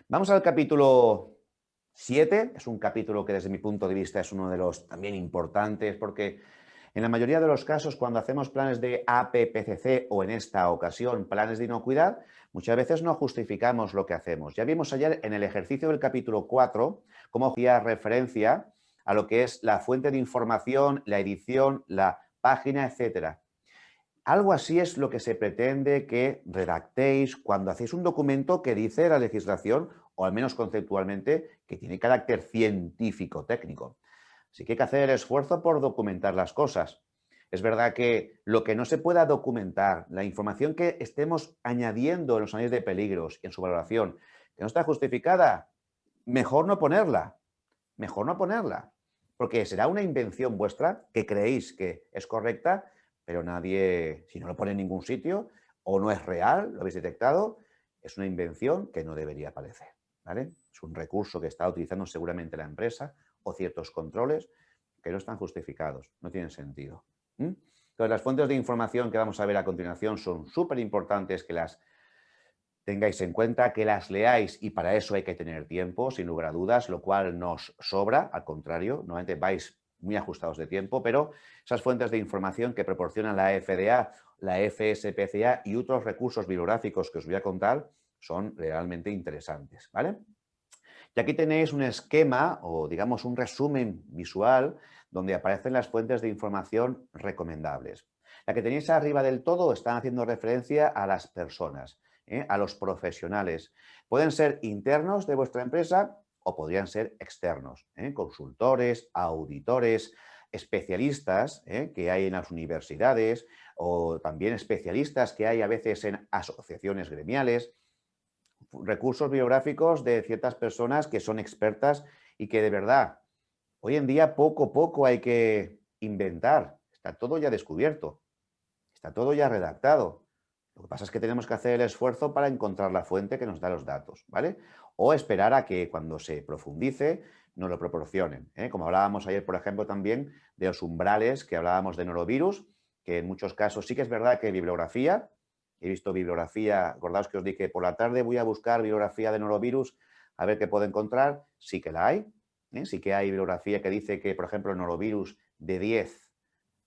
Vamos al capítulo 7. Es un capítulo que desde mi punto de vista es uno de los también importantes porque en la mayoría de los casos cuando hacemos planes de APPCC o en esta ocasión planes de inocuidad, muchas veces no justificamos lo que hacemos. Ya vimos ayer en el ejercicio del capítulo 4 cómo hacía referencia a lo que es la fuente de información, la edición, la página, etcétera. Algo así es lo que se pretende que redactéis cuando hacéis un documento que dice la legislación, o al menos conceptualmente, que tiene carácter científico-técnico. Así que hay que hacer el esfuerzo por documentar las cosas. Es verdad que lo que no se pueda documentar, la información que estemos añadiendo en los análisis de peligros y en su valoración, que no está justificada, mejor no ponerla. Mejor no ponerla. Porque será una invención vuestra que creéis que es correcta, pero nadie, si no lo pone en ningún sitio, o no es real, lo habéis detectado, es una invención que no debería aparecer. ¿Vale? Es un recurso que está utilizando seguramente la empresa o ciertos controles que no están justificados, no tienen sentido. Entonces, las fuentes de información que vamos a ver a continuación son súper importantes que las tengáis en cuenta, que las leáis y para eso hay que tener tiempo, sin lugar a dudas, lo cual nos sobra, al contrario, normalmente vais muy ajustados de tiempo, pero esas fuentes de información que proporcionan la FDA, la FSPCA y otros recursos bibliográficos que os voy a contar son realmente interesantes, ¿vale? Y aquí tenéis un esquema o digamos un resumen visual donde aparecen las fuentes de información recomendables. La que tenéis arriba del todo están haciendo referencia a las personas, a los profesionales. Pueden ser internos de vuestra empresa o podrían ser externos, consultores, auditores, especialistas que hay en las universidades o también especialistas que hay a veces en asociaciones gremiales, recursos biográficos de ciertas personas que son expertas y que de verdad, hoy en día poco a poco hay que inventar. Está todo ya descubierto, está todo ya redactado. Lo que pasa es que tenemos que hacer el esfuerzo para encontrar la fuente que nos da los datos, ¿vale? O esperar a que cuando se profundice nos lo proporcionen, ¿eh? Como hablábamos ayer, por ejemplo, también de los umbrales, que hablábamos de norovirus, que en muchos casos sí que es verdad que bibliografía, he visto bibliografía, acordaos que os dije, por la tarde voy a buscar bibliografía de norovirus a ver qué puedo encontrar, sí que la hay, sí que hay bibliografía que dice que, por ejemplo, el norovirus de 10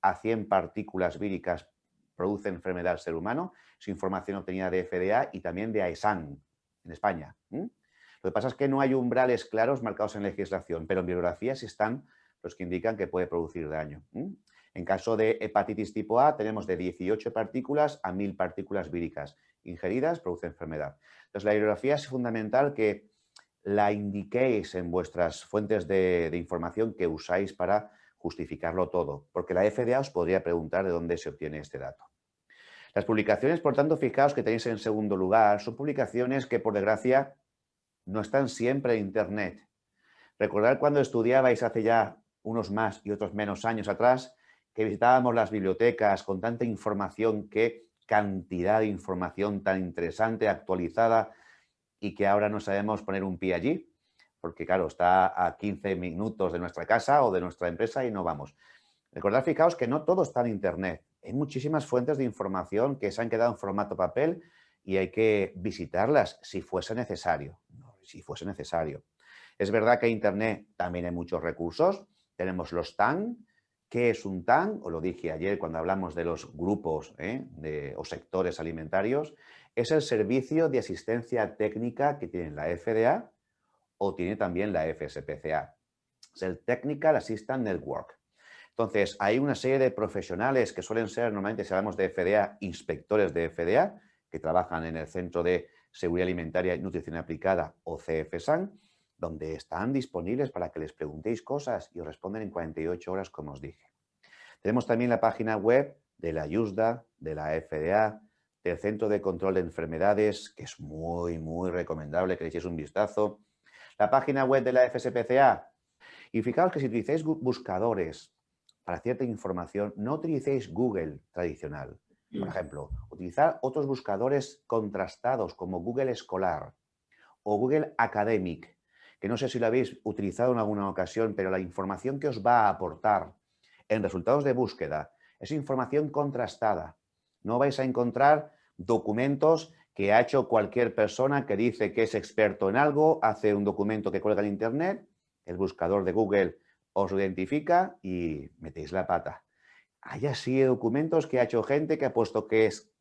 a 100 partículas víricas produce enfermedad al ser humano, es información obtenida de FDA y también de AESAN en España. Lo que pasa es que no hay umbrales claros marcados en legislación, pero en bibliografías están los que indican que puede producir daño. En caso de hepatitis tipo A, tenemos de 18 partículas a 1000 partículas víricas ingeridas, produce enfermedad. Entonces, la bibliografía es fundamental que la indiquéis en vuestras fuentes de información que usáis para justificarlo todo, porque la FDA os podría preguntar de dónde se obtiene este dato. Las publicaciones, por tanto, fijaos que tenéis en segundo lugar, son publicaciones que, por desgracia, no están siempre en Internet. Recordad cuando estudiabais hace ya unos más y otros menos años atrás, que visitábamos las bibliotecas con tanta información, qué cantidad de información tan interesante, actualizada, y que ahora no sabemos poner un pie allí, porque claro, está a 15 minutos de nuestra casa o de nuestra empresa y no vamos. Recordad, fijaos que no todo está en Internet. Hay muchísimas fuentes de información que se han quedado en formato papel y hay que visitarlas si fuese necesario. Si fuese necesario. Es verdad que en Internet también hay muchos recursos. Tenemos los TAN. ¿Qué es un TAN? Os lo dije ayer cuando hablamos de los grupos o sectores alimentarios. Es el servicio de asistencia técnica que tiene la FDA o tiene también la FSPCA. Es el Technical Assistance Network. Entonces, hay una serie de profesionales que suelen ser, normalmente si hablamos de FDA, inspectores de FDA, que trabajan en el Centro de Seguridad Alimentaria y Nutrición Aplicada o CFSAN, donde están disponibles para que les preguntéis cosas y os responden en 48 horas, como os dije. Tenemos también la página web de la IUSDA, de la FDA, del Centro de Control de Enfermedades, que es muy recomendable que le echéis un vistazo. La página web de la FSPCA. Y fijaos que si utilizáis buscadores para cierta información, no utilicéis Google tradicional. Por ejemplo, utilizar otros buscadores contrastados como Google Escolar o Google Academic, que no sé si lo habéis utilizado en alguna ocasión, pero la información que os va a aportar en resultados de búsqueda es información contrastada. No vais a encontrar documentos que ha hecho cualquier persona que dice que es experto en algo, hace un documento que cuelga en Internet, el buscador de Google os lo identifica y metéis la pata. Hay así documentos que ha hecho gente que ha puesto que es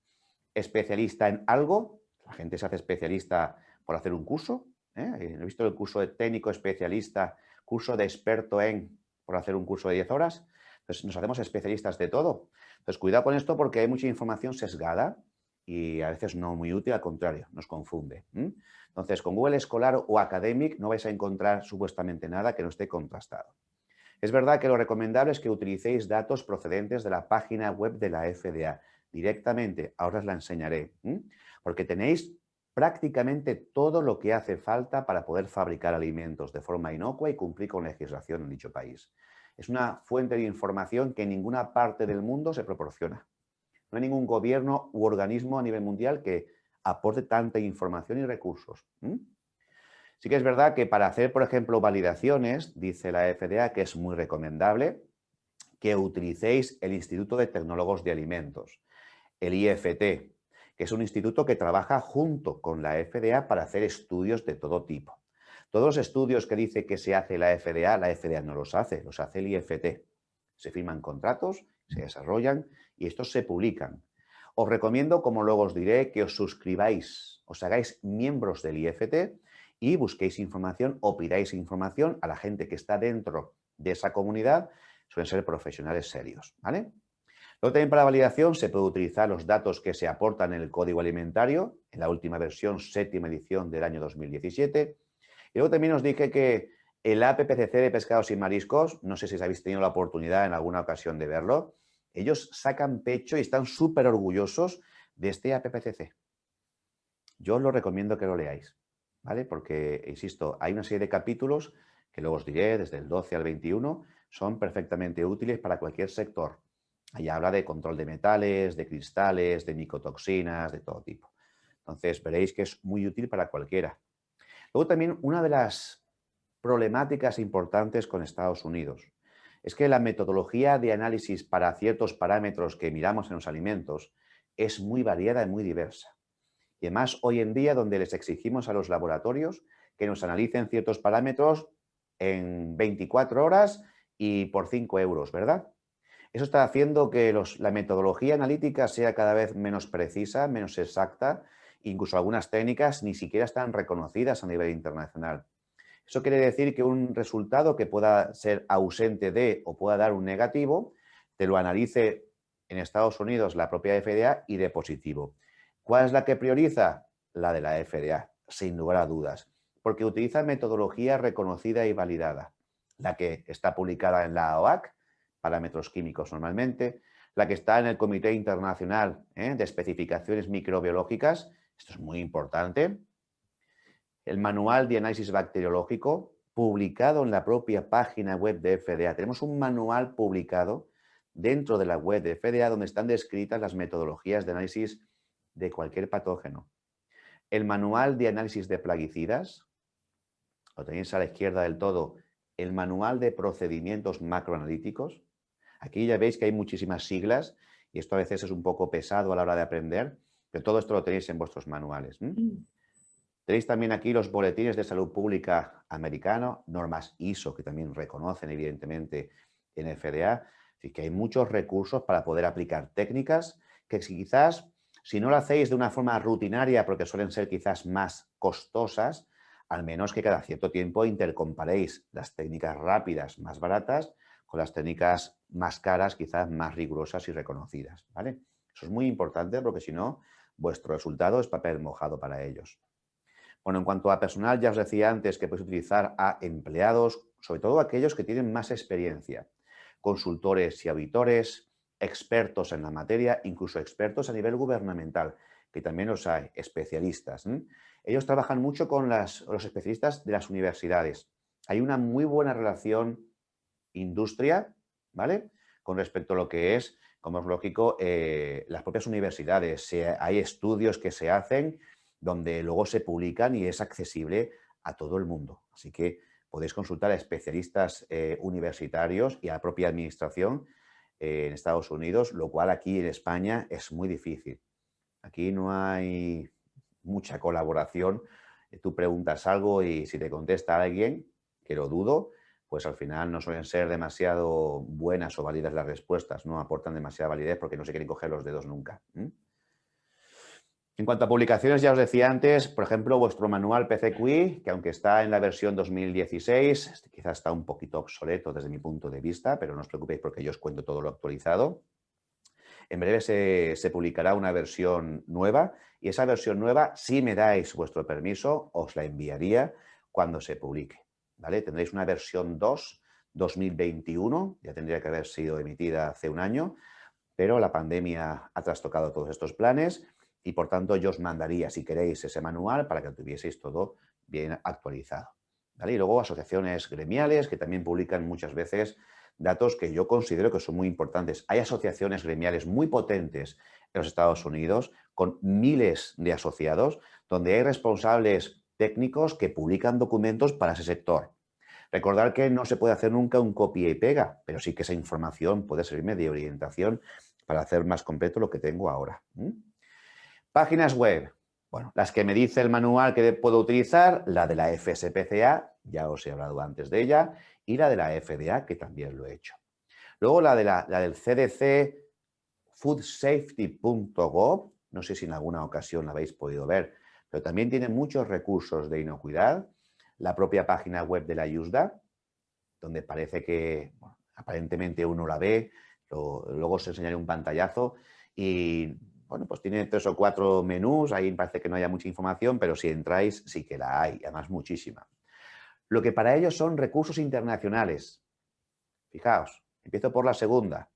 especialista en algo. La gente se hace especialista por hacer un curso. He visto el curso de técnico especialista, curso de experto en, por hacer un curso de 10 horas. Entonces nos hacemos especialistas de todo. Entonces cuidado con esto porque hay mucha información sesgada y a veces no muy útil, al contrario, nos confunde. Entonces con Google Scholar o Academic no vais a encontrar supuestamente nada que no esté contrastado. Es verdad que lo recomendable es que utilicéis datos procedentes de la página web de la FDA directamente. Ahora os la enseñaré. Porque tenéis prácticamente todo lo que hace falta para poder fabricar alimentos de forma inocua y cumplir con legislación en dicho país. Es una fuente de información que en ninguna parte del mundo se proporciona. No hay ningún gobierno u organismo a nivel mundial que aporte tanta información y recursos. Sí que es verdad que para hacer, por ejemplo, validaciones, dice la FDA que es muy recomendable que utilicéis el Instituto de Tecnólogos de Alimentos, el IFT, que es un instituto que trabaja junto con la FDA para hacer estudios de todo tipo. Todos los estudios que dice que se hace la FDA no los hace el IFT. Se firman contratos, se desarrollan y estos se publican. Os recomiendo, como luego os diré, que os suscribáis, os hagáis miembros del IFT y busquéis información o pidáis información a la gente que está dentro de esa comunidad. Suelen ser profesionales serios, ¿vale? Luego también para validación se puede utilizar los datos que se aportan en el Código Alimentario, en la última versión, séptima edición del año 2017. Y luego también os dije que el APPCC de Pescados y Mariscos, no sé si habéis tenido la oportunidad en alguna ocasión de verlo, ellos sacan pecho y están súper orgullosos de este APPCC. Yo os lo recomiendo que lo leáis, ¿vale? Porque, insisto, hay una serie de capítulos que luego os diré, desde el 12 al 21, son perfectamente útiles para cualquier sector. Ahí habla de control de metales, de cristales, de micotoxinas, de todo tipo. Entonces, veréis que es muy útil para cualquiera. Luego también una de las problemáticas importantes con Estados Unidos es que la metodología de análisis para ciertos parámetros que miramos en los alimentos es muy variada y muy diversa. Y además, hoy en día, donde les exigimos a los laboratorios que nos analicen ciertos parámetros en 24 horas y por 5 euros, ¿verdad? Eso está haciendo que la metodología analítica sea cada vez menos precisa, menos exacta, incluso algunas técnicas ni siquiera están reconocidas a nivel internacional. Eso quiere decir que un resultado que pueda ser ausente de o pueda dar un negativo, te lo analice en Estados Unidos la propia FDA y de positivo. ¿Cuál es la que prioriza? La de la FDA, sin lugar a dudas, porque utiliza metodología reconocida y validada, la que está publicada en la OAC, parámetros químicos normalmente, la que está en el Comité Internacional de Especificaciones Microbiológicas, esto es muy importante, el Manual de Análisis Bacteriológico, publicado en la propia página web de FDA. Tenemos un manual publicado dentro de la web de FDA donde están descritas las metodologías de análisis de cualquier patógeno. El Manual de Análisis de Plaguicidas, lo tenéis a la izquierda del todo, el Manual de Procedimientos Macroanalíticos. Aquí ya veis que hay muchísimas siglas y esto a veces es un poco pesado a la hora de aprender, pero todo esto lo tenéis en vuestros manuales. Tenéis también aquí los boletines de salud pública americano, normas ISO, que también reconocen evidentemente en FDA. Así que hay muchos recursos para poder aplicar técnicas que quizás, si no lo hacéis de una forma rutinaria, porque suelen ser quizás más costosas, al menos que cada cierto tiempo intercomparéis las técnicas rápidas más baratas con las técnicas más caras, quizás más rigurosas y reconocidas, ¿vale? Eso es muy importante porque si no, vuestro resultado es papel mojado para ellos. Bueno, en cuanto a personal, ya os decía antes que podéis utilizar a empleados, sobre todo aquellos que tienen más experiencia, consultores y auditores, expertos en la materia, incluso expertos a nivel gubernamental, que también los hay, especialistas. Ellos trabajan mucho con los especialistas de las universidades. Hay una muy buena relación industria, ¿vale? Con respecto a lo que es, como es lógico, las propias universidades. Hay estudios que se hacen donde luego se publican y es accesible a todo el mundo. Así que podéis consultar a especialistas universitarios y a la propia administración en Estados Unidos, lo cual aquí en España es muy difícil. Aquí no hay mucha colaboración. Tú preguntas algo y si te contesta alguien, que lo dudo, pues al final no suelen ser demasiado buenas o válidas las respuestas, no aportan demasiada validez porque no se quieren coger los dedos nunca. En cuanto a publicaciones, ya os decía antes, por ejemplo, vuestro manual PCQI, que aunque está en la versión 2016, quizás está un poquito obsoleto desde mi punto de vista, pero no os preocupéis porque yo os cuento todo lo actualizado. En breve se publicará una versión nueva y esa versión nueva, si me dais vuestro permiso, os la enviaría cuando se publique. ¿Vale? Tendréis una versión 2, 2021, ya tendría que haber sido emitida hace un año, pero la pandemia ha trastocado todos estos planes y por tanto yo os mandaría, si queréis, ese manual para que tuvieseis todo bien actualizado. ¿Vale? Y luego asociaciones gremiales que también publican muchas veces datos que yo considero que son muy importantes. Hay asociaciones gremiales muy potentes en los Estados Unidos con miles de asociados donde hay responsables técnicos que publican documentos para ese sector. Recordar que no se puede hacer nunca un copia y pega, pero sí que esa información puede servirme de orientación para hacer más completo lo que tengo ahora. Páginas web. Bueno, las que me dice el manual que puedo utilizar, la de la FSPCA, ya os he hablado antes de ella, y la de la FDA, que también lo he hecho. Luego la del CDC, foodsafety.gov, no sé si en alguna ocasión la habéis podido ver, pero también tiene muchos recursos de inocuidad. La propia página web de la USDA, donde parece que, bueno, aparentemente uno la ve, luego os enseñaré un pantallazo y, bueno, pues tiene 3 o 4 menús, ahí parece que no haya mucha información, pero si entráis sí que la hay, además muchísima. Lo que para ellos son recursos internacionales. Fijaos, empiezo por la segunda.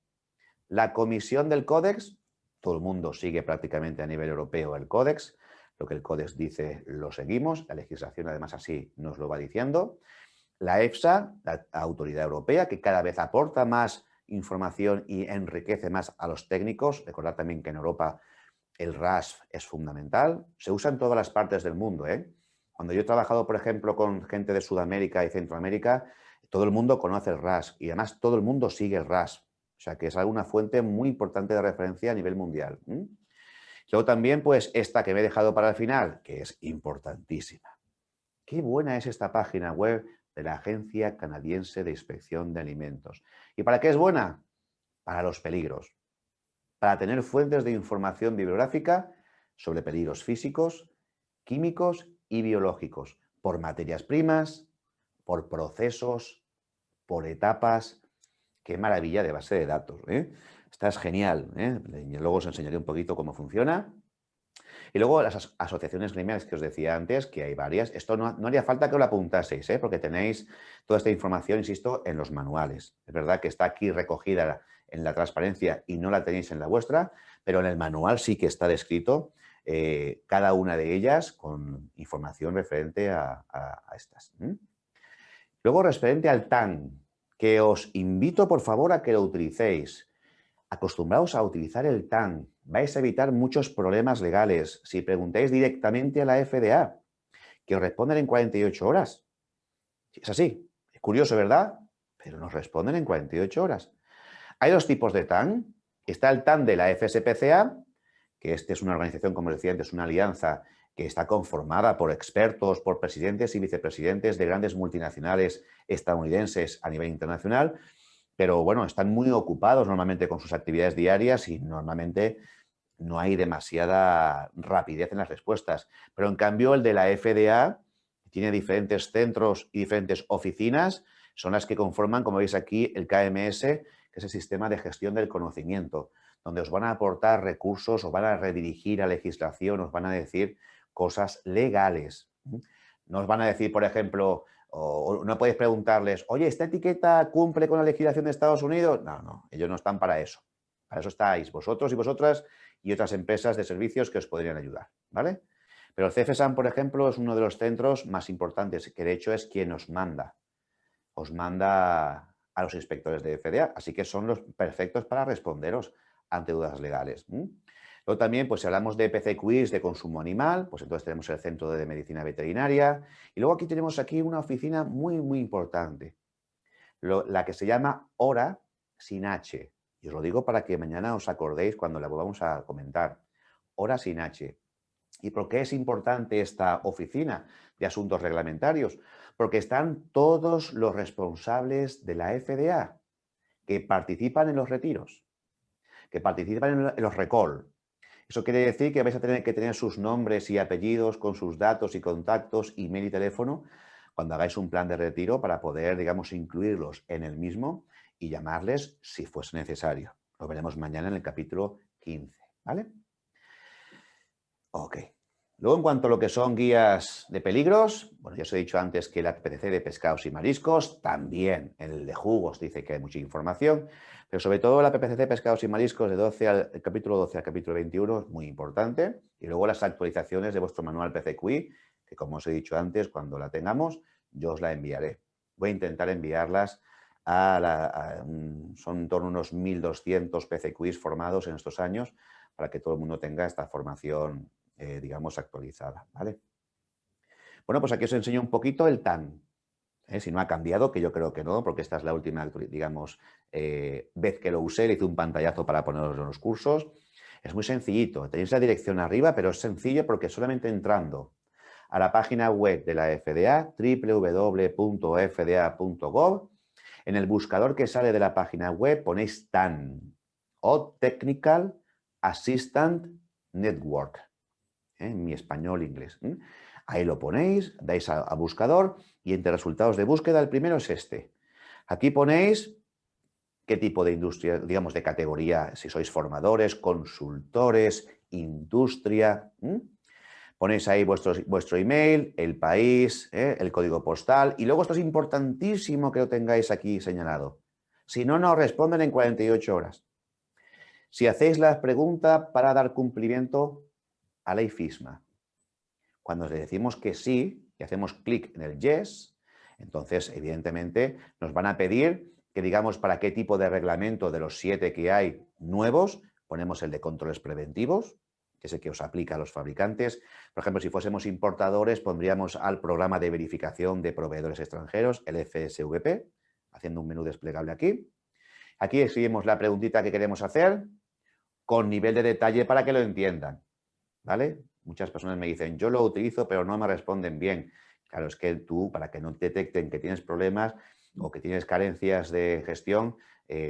La Comisión del Códex, todo el mundo sigue prácticamente a nivel europeo el Códex, lo que el Códex dice lo seguimos, la legislación además así nos lo va diciendo. La EFSA, la Autoridad Europea, que cada vez aporta más información y enriquece más a los técnicos. Recordad también que en Europa el RAS es fundamental. Se usa en todas las partes del mundo. Cuando yo he trabajado, por ejemplo, con gente de Sudamérica y Centroamérica, todo el mundo conoce el RAS y además todo el mundo sigue el RAS. O sea que es una fuente muy importante de referencia a nivel mundial. Luego también, pues, esta que me he dejado para el final, que es importantísima. Qué buena es esta página web de la Agencia Canadiense de Inspección de Alimentos. ¿Y para qué es buena? Para los peligros. Para tener fuentes de información bibliográfica sobre peligros físicos, químicos y biológicos, por materias primas, por procesos, por etapas. Qué maravilla de base de datos. Esta es genial. Y luego os enseñaré un poquito cómo funciona. Y luego las asociaciones gremiales que os decía antes, que hay varias. Esto no haría falta que lo apuntaseis, porque tenéis toda esta información, insisto, en los manuales. Es verdad que está aquí recogida en la transparencia y no la tenéis en la vuestra, pero en el manual sí que está descrito cada una de ellas con información referente a estas. Luego, referente al TAN, que os invito, por favor, a que lo utilicéis. Acostumbraos a utilizar el TAN. Vais a evitar muchos problemas legales si preguntáis directamente a la FDA, que os responden en 48 horas. Es así. Es curioso, ¿verdad? Pero nos responden en 48 horas. Hay dos tipos de TAN. Está el TAN de la FSPCA, que es una organización, como decía antes, una alianza que está conformada por expertos, por presidentes y vicepresidentes de grandes multinacionales estadounidenses a nivel internacional, pero bueno, están muy ocupados normalmente con sus actividades diarias y normalmente no hay demasiada rapidez en las respuestas. Pero en cambio el de la FDA tiene diferentes centros y diferentes oficinas, son las que conforman, como veis aquí, el KMS, que es el Sistema de Gestión del Conocimiento, donde os van a aportar recursos, os van a redirigir a legislación, os van a decir cosas legales. No os van a decir, por ejemplo, o no podéis preguntarles, oye, ¿esta etiqueta cumple con la legislación de Estados Unidos? No, ellos no están para eso. Para eso estáis vosotros y vosotras y otras empresas de servicios que os podrían ayudar, ¿vale? Pero el CFSAM, por ejemplo, es uno de los centros más importantes, que de hecho es quien os manda a los inspectores de FDA, así que son los perfectos para responderos ante dudas legales. Luego también, pues si hablamos de PCQIs de consumo animal, pues entonces tenemos el Centro de Medicina Veterinaria y luego aquí tenemos una oficina muy, muy importante, la que se llama HORA sin H. Y os lo digo para que mañana os acordéis cuando la volvamos a comentar. HORA sin H. ¿Y por qué es importante esta oficina de asuntos reglamentarios? Porque están todos los responsables de la FDA que participan en los retiros, que participan en los recall. Eso quiere decir que vais a tener que tener sus nombres y apellidos con sus datos y contactos, email y teléfono cuando hagáis un plan de retiro para poder, digamos, incluirlos en el mismo y llamarles si fuese necesario. Lo veremos mañana en el capítulo 15, ¿vale? Ok. Luego, en cuanto a lo que son guías de peligros, bueno, ya os he dicho antes que el APPC de pescados y mariscos, también el de jugos dice que hay mucha información, pero sobre todo el APPC de pescados y mariscos de el capítulo 12 al capítulo 21 es muy importante. Y luego las actualizaciones de vuestro manual PCQI, que como os he dicho antes, cuando la tengamos, yo os la enviaré. Voy a intentar enviarlas son en torno a unos 1.200 PCQIs formados en estos años para que todo el mundo tenga esta formación digamos, actualizada, ¿vale? Bueno, pues aquí os enseño un poquito el TAN. Si no ha cambiado, que yo creo que no, porque esta es la última, digamos, vez que lo usé, le hice un pantallazo para ponerlos en los cursos. Es muy sencillito, tenéis la dirección arriba, pero es sencillo porque solamente entrando a la página web de la FDA, www.fda.gov, en el buscador que sale de la página web ponéis TAN o Technical Assistant Network. En mi español inglés. Ahí lo ponéis, dais a buscador y entre resultados de búsqueda el primero es este. Aquí ponéis qué tipo de industria, digamos, de categoría, si sois formadores, consultores, industria. Ponéis ahí vuestro email, el país, el código postal y luego esto es importantísimo que lo tengáis aquí señalado. Si no, nos responden en 48 horas. Si hacéis la pregunta para dar cumplimiento a ley FISMA. Cuando le decimos que sí y hacemos clic en el yes, entonces evidentemente nos van a pedir que digamos para qué tipo de reglamento de los 7 que hay nuevos, ponemos el de controles preventivos, que es el que os aplica a los fabricantes. Por ejemplo, si fuésemos importadores, pondríamos al programa de verificación de proveedores extranjeros, el FSVP, haciendo un menú desplegable aquí. Aquí escribimos la preguntita que queremos hacer con nivel de detalle para que lo entiendan, ¿vale? Muchas personas me dicen, yo lo utilizo, pero no me responden bien. Claro, es que tú, para que no detecten que tienes problemas o que tienes carencias de gestión,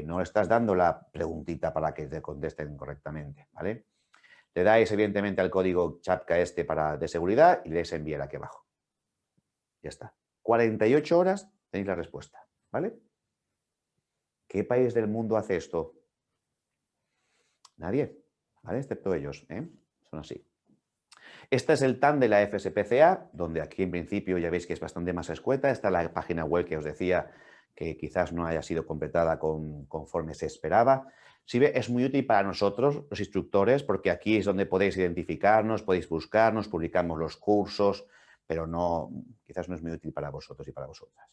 no estás dando la preguntita para que te contesten correctamente, ¿vale? Le dais, evidentemente, al código CHAPCA de seguridad y les envíe aquí abajo. Ya está. 48 horas tenéis la respuesta, ¿vale? ¿Qué país del mundo hace esto? Nadie, ¿vale? Excepto ellos, ¿eh? Son así. Este es el TAN de la FSPCA, donde aquí en principio ya veis que es bastante más escueta. Está la página web que os decía que quizás no haya sido completada conforme se esperaba. Si ve, es muy útil para nosotros, los instructores, porque aquí es donde podéis identificarnos, podéis buscarnos, publicamos los cursos, pero no, quizás no es muy útil para vosotros y para vosotras.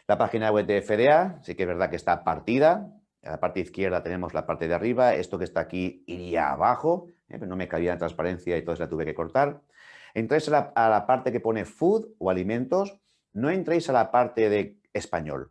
La página web de FDA, sí que es verdad que está partida. En la parte izquierda tenemos la parte de arriba. Esto que está aquí iría abajo, pero no me cabía en transparencia y entonces la tuve que cortar. Entréis a la parte que pone food o alimentos. No entréis a la parte de español,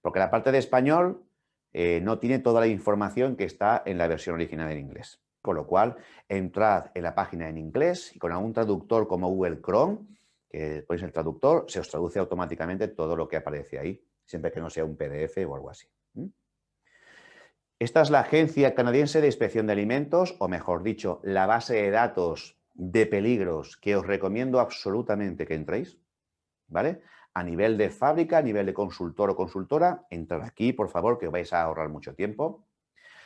porque la parte de español no tiene toda la información que está en la versión original en inglés. Con lo cual, entrad en la página en inglés y con algún traductor como Google Chrome, que ponéis el traductor, se os traduce automáticamente todo lo que aparece ahí, siempre que no sea un PDF o algo así. Esta es la Agencia Canadiense de Inspección de Alimentos, o mejor dicho, la base de datos de peligros que os recomiendo absolutamente que entréis, ¿vale? A nivel de fábrica, a nivel de consultor o consultora, entrad aquí, por favor, que os vais a ahorrar mucho tiempo.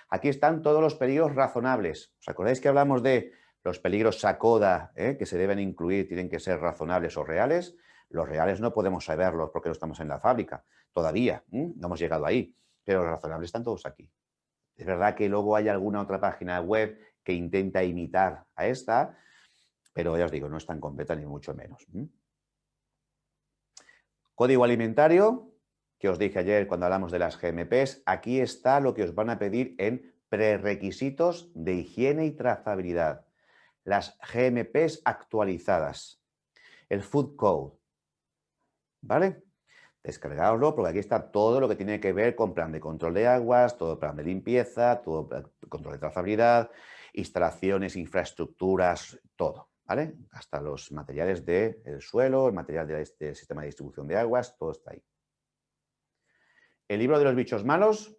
Aquí están todos los peligros razonables. ¿Os acordáis que hablamos de los peligros SACODA que se deben incluir, tienen que ser razonables o reales? Los reales no podemos saberlos porque no estamos en la fábrica todavía, no hemos llegado ahí, pero los razonables están todos aquí. Es verdad que luego hay alguna otra página web que intenta imitar a esta, pero ya os digo, no es tan completa ni mucho menos. Código alimentario, que os dije ayer cuando hablamos de las GMPs, aquí está lo que os van a pedir en prerequisitos de higiene y trazabilidad. Las GMPs actualizadas. El Food Code. ¿Vale? Descargaoslo porque aquí está todo lo que tiene que ver con plan de control de aguas, todo plan de limpieza, todo control de trazabilidad, instalaciones, infraestructuras, todo, ¿vale? Hasta los materiales del suelo, el material del sistema de distribución de aguas, todo está ahí. El libro de los bichos malos,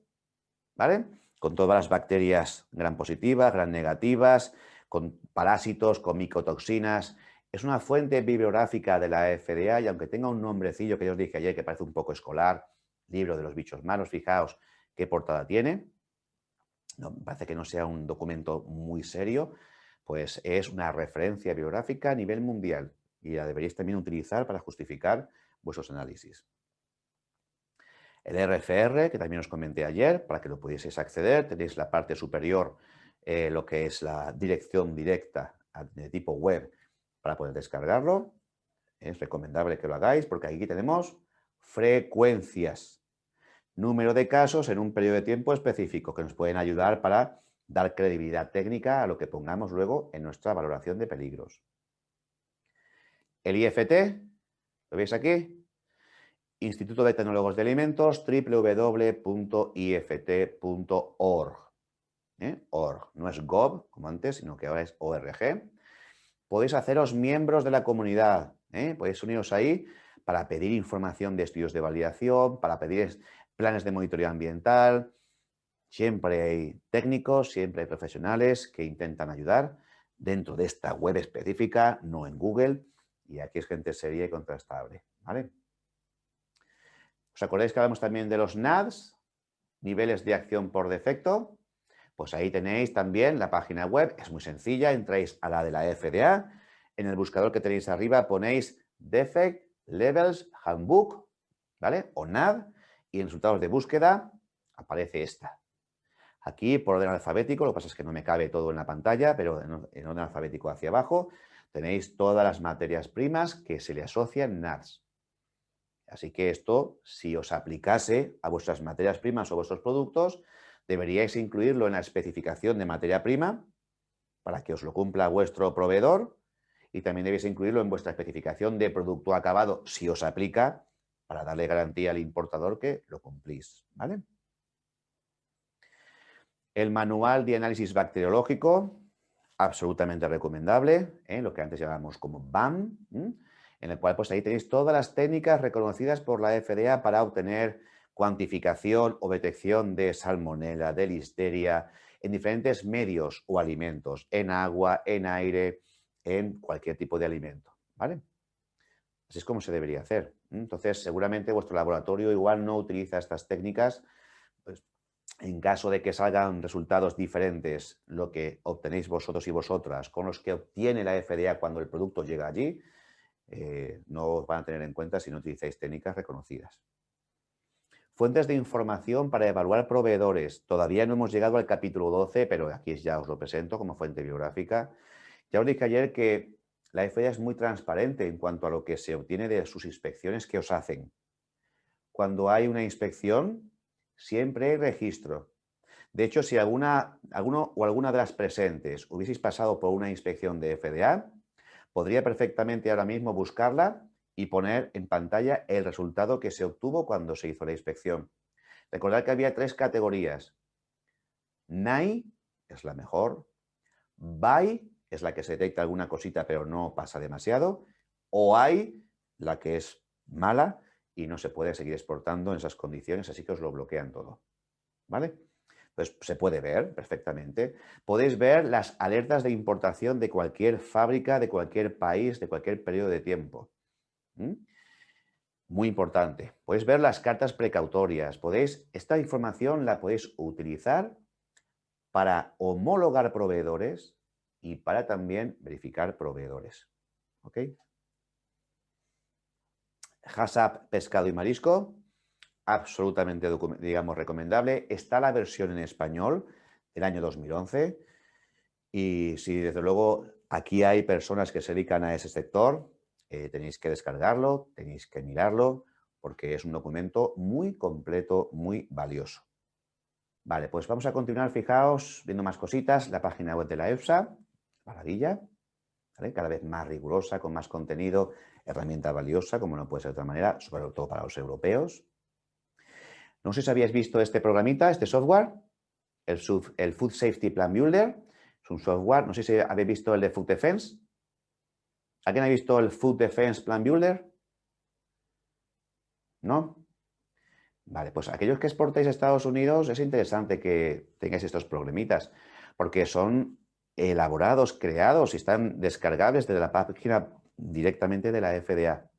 ¿vale? Con todas las bacterias gram positivas, gram negativas, con parásitos, con micotoxinas. Es una fuente bibliográfica de la FDA y aunque tenga un nombrecillo que yo os dije ayer que parece un poco escolar, libro de los bichos malos, fijaos qué portada tiene. No, me parece que no sea un documento muy serio, pues es una referencia bibliográfica a nivel mundial y la deberíais también utilizar para justificar vuestros análisis. El RFR, que también os comenté ayer, para que lo pudieseis acceder, tenéis la parte superior, lo que es la dirección directa de tipo web para poder descargarlo. Es recomendable que lo hagáis porque aquí tenemos frecuencias, número de casos en un periodo de tiempo específico que nos pueden ayudar para dar credibilidad técnica a lo que pongamos luego en nuestra valoración de peligros. El IFT, ¿lo veis aquí? Instituto de Tecnólogos de Alimentos, www.ift.org. Org, no es gov, como antes, sino que ahora es org. Podéis haceros miembros de la comunidad, podéis uniros ahí para pedir información de estudios de validación, para pedir planes de monitoreo ambiental. Siempre hay técnicos, siempre hay profesionales que intentan ayudar dentro de esta web específica, no en Google, y aquí es gente seria y contrastable, ¿vale? ¿Os acordáis que hablamos también de los NADs, niveles de acción por defecto? Pues ahí tenéis también la página web, es muy sencilla, entráis a la de la FDA, en el buscador que tenéis arriba ponéis Defect Levels Handbook, ¿vale? O NAD, y en resultados de búsqueda aparece esta. Aquí por orden alfabético, lo que pasa es que no me cabe todo en la pantalla, pero en orden alfabético hacia abajo tenéis todas las materias primas que se le asocian NADs. Así que esto, si os aplicase a vuestras materias primas o vuestros productos, deberíais incluirlo en la especificación de materia prima para que os lo cumpla vuestro proveedor y también debéis incluirlo en vuestra especificación de producto acabado, si os aplica, para darle garantía al importador que lo cumplís, ¿vale? El manual de análisis bacteriológico, absolutamente recomendable, lo que antes llamábamos como BAM, en el cual pues ahí tenéis todas las técnicas reconocidas por la FDA para obtener cuantificación o detección de salmonela, de listeria, en diferentes medios o alimentos, en agua, en aire, en cualquier tipo de alimento, ¿vale? Así es como se debería hacer. Entonces, seguramente vuestro laboratorio igual no utiliza estas técnicas, pues, en caso de que salgan resultados diferentes, lo que obtenéis vosotros y vosotras con los que obtiene la FDA cuando el producto llega allí, no os van a tener en cuenta si no utilizáis técnicas reconocidas. Fuentes de información para evaluar proveedores. Todavía no hemos llegado al capítulo 12, pero aquí ya os lo presento como fuente bibliográfica. Ya os dije ayer que la FDA es muy transparente en cuanto a lo que se obtiene de sus inspecciones que os hacen. Cuando hay una inspección, siempre hay registro. De hecho, si alguno o alguna de las presentes hubieseis pasado por una inspección de FDA, podría perfectamente ahora mismo buscarla y poner en pantalla el resultado que se obtuvo cuando se hizo la inspección. Recordad que había 3 categorías. NAI es la mejor, BAI es la que se detecta alguna cosita pero no pasa demasiado, o OAI, la que es mala y no se puede seguir exportando en esas condiciones, así que os lo bloquean todo. ¿Vale? Pues se puede ver perfectamente. Podéis ver las alertas de importación de cualquier fábrica, de cualquier país, de cualquier periodo de tiempo. Muy importante. Podéis ver las cartas precautorias. Esta información la podéis utilizar para homologar proveedores y para también verificar proveedores. ¿Ok? HACCP pescado y marisco, absolutamente, digamos, recomendable. Está la versión en español del año 2011 y si desde luego aquí hay personas que se dedican a ese sector, tenéis que descargarlo, tenéis que mirarlo porque es un documento muy completo, muy valioso. Vale, pues vamos a continuar, fijaos, viendo más cositas, la página web de la EFSA, maravilla, ¿vale? Cada vez más rigurosa, con más contenido. herramienta valiosa, como no puede ser de otra manera, sobre todo para los europeos. No sé si habéis visto este programita, este software, el Food Safety Plan Builder. Es un software, no sé si habéis visto el de Food Defense. ¿Alguien ha visto el Food Defense Plan Builder? ¿No? Vale, pues aquellos que exportáis a Estados Unidos es interesante que tengáis estos programitas, porque son elaborados, creados y están descargables desde la página directamente de la FDA.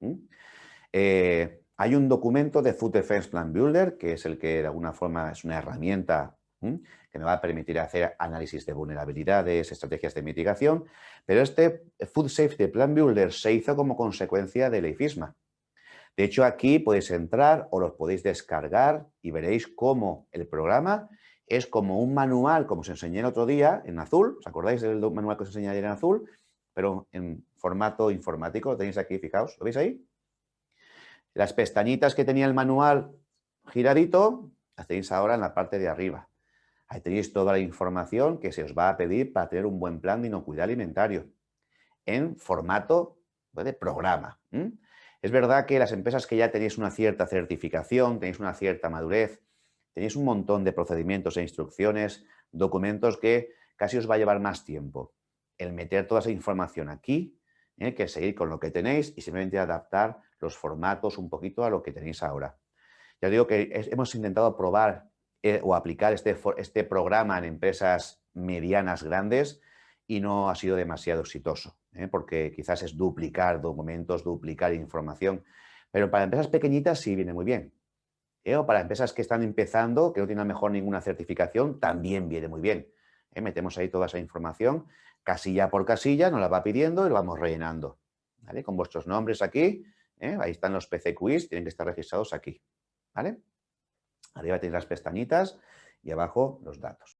Hay un documento de Food Defense Plan Builder, que es el que de alguna forma es una herramienta que me va a permitir hacer análisis de vulnerabilidades, estrategias de mitigación, pero este Food Safety Plan Builder se hizo como consecuencia del IFISMA. De hecho, aquí podéis entrar o los podéis descargar y veréis cómo el programa es como un manual, como os enseñé el otro día, en azul. ¿Os acordáis del manual que os enseñé ayer en azul? Pero en formato informático. Lo tenéis aquí, fijaos. ¿Lo veis ahí? Las pestañitas que tenía el manual giradito, las tenéis ahora en la parte de arriba. Ahí tenéis toda la información que se os va a pedir para tener un buen plan de inocuidad alimentario en formato de programa. Es verdad que las empresas que ya tenéis una cierta certificación, tenéis una cierta madurez, tenéis un montón de procedimientos e instrucciones, documentos que casi os va a llevar más tiempo el meter toda esa información aquí, que seguir con lo que tenéis y simplemente adaptar los formatos un poquito a lo que tenéis ahora. Ya os digo que hemos intentado probar o aplicar este programa en empresas medianas grandes y no ha sido demasiado exitoso, porque quizás es duplicar documentos, duplicar información, pero para empresas pequeñitas sí viene muy bien. O para empresas que están empezando, que no tienen a lo mejor ninguna certificación, también viene muy bien. Metemos ahí toda esa información, casilla por casilla, nos la va pidiendo y lo vamos rellenando. ¿Vale? Con vuestros nombres aquí, ahí están los PCQs, tienen que estar registrados aquí. ¿Vale? Arriba tenéis las pestañitas y abajo los datos.